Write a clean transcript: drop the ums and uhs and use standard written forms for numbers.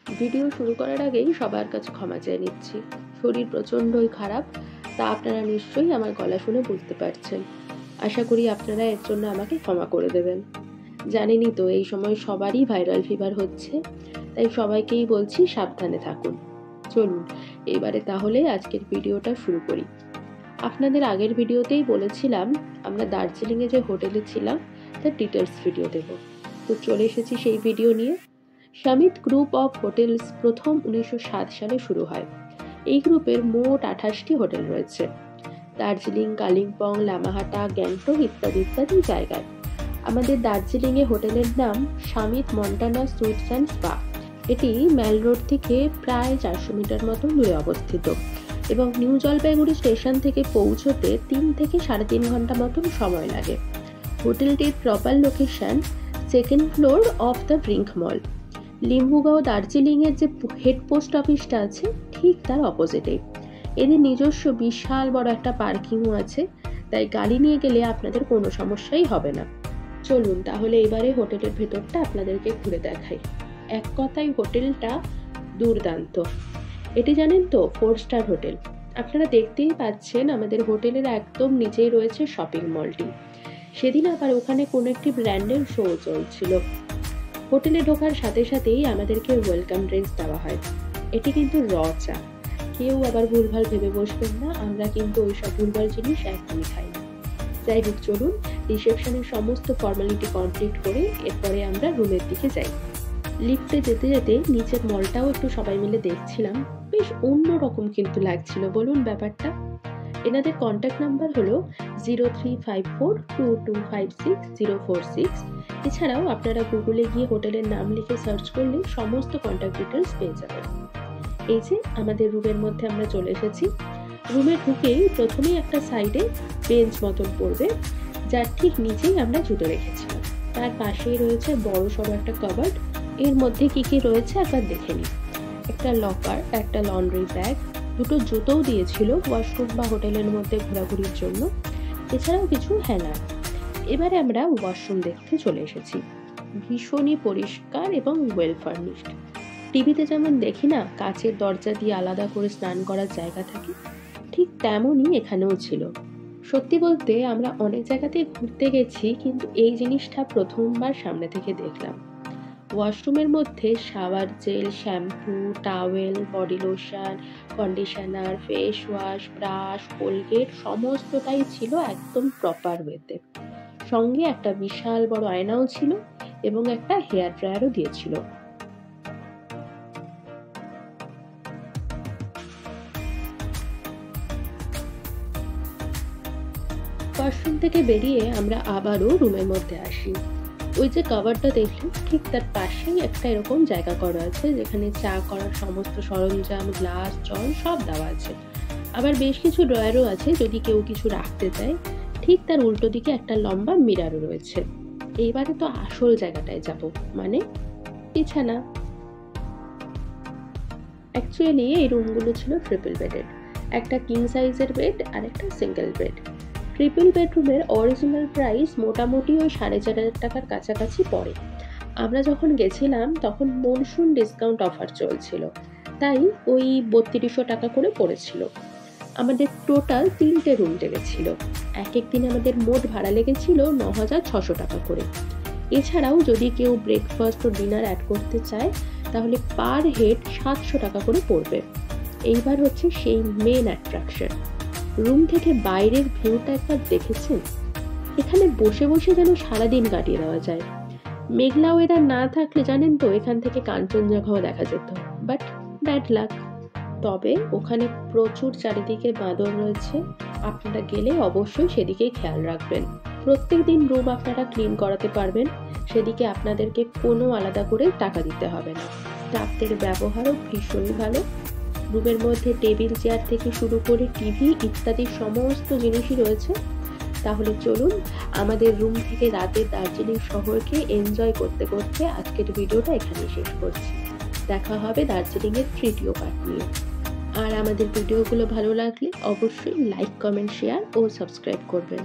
Video শুরু করার আগেই সবার কাছে ক্ষমা চেয়ে নিচ্ছি। শরীর প্রচণ্ডই খারাপ, তা আপনারা নিশ্চয়ই আমার গলা শুনে বুঝতে পারছেন। আশা করি আপনারা এর জন্য আমাকে ক্ষমা করে দেবেন। জানেনই তো এই সময় সবারই ভাইরাল ফিভার হচ্ছে, তাই সবাইকেই বলছি সাবধানে থাকুন। চলুন এবারে তাহলে আজকের ভিডিওটা শুরু করি। আপনাদের আগের ভিডিওতেই বলেছিলাম আমরা দার্জিলিংয়ে যে হোটেলে ছিলাম তার ডিটেলস ভিডিও দেব, তো চলে এসেছি সেই ভিডিও নিয়ে। শামিত গ্রুপ অফ হোটেলস প্রথম 1907 সালে শুরু হয়। এই গ্রুপের মোট 28টি হোটেল রয়েছে দার্জিলিং, কালিম্পং, লামাহাটা, গ্যাংটক ইত্যাদি ইত্যাদি জায়গায়। আমাদের দার্জিলিংয়ে হোটেলের নাম Shamit Montana sweets and spa. এটি ম্যাল রোড থেকে প্রায় 400 মিটার মতো দূরে অবস্থিত এবং নিউ জলপাইগুড়ি স্টেশন থেকে পৌঁছতে 3 থেকে 3.5 ঘন্টা মতন সময় লাগে। হোটেলটির proper location 2nd floor of the Brink Mall. Limbugaon দার্জিলিংয়ের যে হেড পোস্ট অফিসটা আছে ঠিক তার অপোজিটে। এদের নিজস্ব বিশাল বড় একটা পার্কিংও আছে, তাই গাড়ি নিয়ে গেলে আপনাদের কোনো সমস্যাই হবে না। চলুন তাহলে এবারে হোটেলের ভেতরটা আপনাদেরকে ঘুরে দেখাই। এক কথায় হোটেলটা দুর্দান্ত। এটি জানেন তো 4 স্টার হোটেল। আপনারা দেখতেই পাচ্ছেন আমাদের হোটেলের একদম নিচেই রয়েছে শপিং মলটি। সেদিন আবার ওখানে কোনো একটি ব্র্যান্ডের শো চলছিল। হোটেলে ঢোকার সাথে সাথেই আমাদেরকে ওয়েলকাম ড্রিঙ্কস দেওয়া হয়। এটি কিন্তু র চা। কেউ আবার ভুলভাল ভেবে বসবেন না, আমরা কিন্তু ওইসব ভুলভাল জিনিস একদমই খাই না। যাই হোক, চলুন রিসেপশনের সমস্ত ফর্মালিটি কমপ্লিট করে এরপরে আমরা রুমের দিকে যাই। লিফটে যেতে যেতে নিচের মলটাও একটু সবাই মিলে দেখছিলাম। বেশ অন্যরকম কিন্তু লাগছিল, বলুন ব্যাপারটা। এনাদের কন্ট্যাক্ট নাম্বার হলো 03542256 এছাড়াও আপনারা গুগলে গিয়ে হোটেলের নাম লিখে সার্চ করলে সমস্ত কন্ট্যাক্ট ডিটেলস পেয়ে যাবেন। এই যে আমাদের রুমের মধ্যে আমরা চলে এসেছি। রুমে ঢুকেই প্রথমেই একটা সাইডে বেঞ্চ মতন পড়বে, যার ঠিক নিচেই আমরা জুতো রেখেছিলাম। তার পাশেই রয়েছে বড় সড়ো একটা কাবার্ড। এর মধ্যে কি কি রয়েছে একবার দেখে নিন। একটা লকার, একটা লন্ড্রি ব্যাগ, দুটো জুতোও দিয়েছিল ওয়াশরুম বা হোটেলের মধ্যে ঘোরাঘুরির জন্য, এছাড়াও কিছু হ্যাঙ্গার। এবারে আমরা ওয়াশরুম দেখতে চলে এসেছি। ভীষণই পরিষ্কার এবং ওয়েল ফার্নিশড। টিভিতে যেমন দেখি না কাচের দরজা দিয়ে আলাদা করে স্নান করার জায়গা থাকে, ঠিক তেমনই এখানেও ছিল। সত্যি বলতে আমরা অনেক জায়গাতেই ঘুরতে গেছি, কিন্তু এই জিনিসটা প্রথমবার সামনে থেকে দেখলাম। ওয়াশরুমের মধ্যে shower gel, shampoo, towel, body lotion, conditioner, face wash, brush, Colgate সমস্তটাই ছিল একদম প্রপার ওয়েতে। সঙ্গে একটা বিশাল বড় আয়নাও ছিল এবং একটা হেয়ার ড্রায়ারও দিয়েছিল। ওয়াশরুম থেকে বেরিয়ে আমরা আবারও রুমের মধ্যে আসি। ওই যে কাভারটা দেখলেন ঠিক তার পাশেই একটা এরকম জায়গা করা আছে, যেখানে চা করার সমস্ত সরঞ্জাম, গ্লাস, জল সব দেওয়া আছে। আবার বেশ কিছু ড্রয়ারও আছে যদি কেউ কিছু রাখতে চায়। ঠিক তার উল্টো দিকে একটা লম্বা মিরারও রয়েছে। এইবারে তো আসল জায়গাটায় যাব, মানে বিছানা। অ্যাকচুয়ালি এই রুমগুলো ছিল ট্রিপল বেডেড। একটা কিং সাইজের বেড আর একটা সিঙ্গেল বেড। ট্রিপল বেডরুমের অরিজিনাল প্রাইস মোটামুটি ওই 4,500 টাকার কাছাকাছি পড়ে। আমরা যখন গেছিলাম তখন মনসুন ডিসকাউন্ট অফার চলছিল, তাই ওই 3200 টাকা করে পড়েছিল। আমাদের টোটাল 3টে রুম লেগেছিল। এক এক দিন আমাদের মোট ভাড়া লেগেছিল 9,600 টাকা করে। এছাড়াও যদি কেউ ব্রেকফাস্ট ও ডিনার অ্যাড করতে চায় তাহলে পার হেড 700 টাকা করে পড়বে। এইবার হচ্ছে সেই মেন অ্যাট্রাকশন। রুম থেকে বাইরের ভিউটা একবার দেখেছেন? এখানে বসে বসে যেন সারাদিন কাটিয়ে দেওয়া যায়। মেঘলা ওয়েদার না থাকলে জানেন তো এখান থেকে কাঞ্চনজঙ্ঘাও দেখা যেত, বাট ব্যাড লাক। তবে ওখানে প্রচুর চারিদিকে বাঁদর রয়েছে, আপনারা গেলে অবশ্যই সেদিকেই খেয়াল রাখবেন। প্রত্যেক দিন রুম আপনারা ক্লিন করাতে পারবেন, সেদিকে আপনাদেরকে কোনো আলাদা করে টাকা দিতে হবে না। স্টাফদের ব্যবহারও ভীষণই ভালো। রুমের মধ্যে টেবিল চেয়ার থেকে শুরু করে টিভি ইত্যাদি সমস্ত জিনিসই রয়েছে। তাহলে চলুন আমাদের রুম থেকে রাতের দার্জিলিং শহরকে এনজয় করতে করতে আজকের ভিডিওটা এখানেই শেষ করছি। দেখা হবে দার্জিলিংয়ের তৃতীয় পার্ট নিয়ে। আর আমাদের ভিডিওগুলো ভালো লাগলে অবশ্যই লাইক, কমেন্ট, শেয়ার ও সাবস্ক্রাইব করবেন।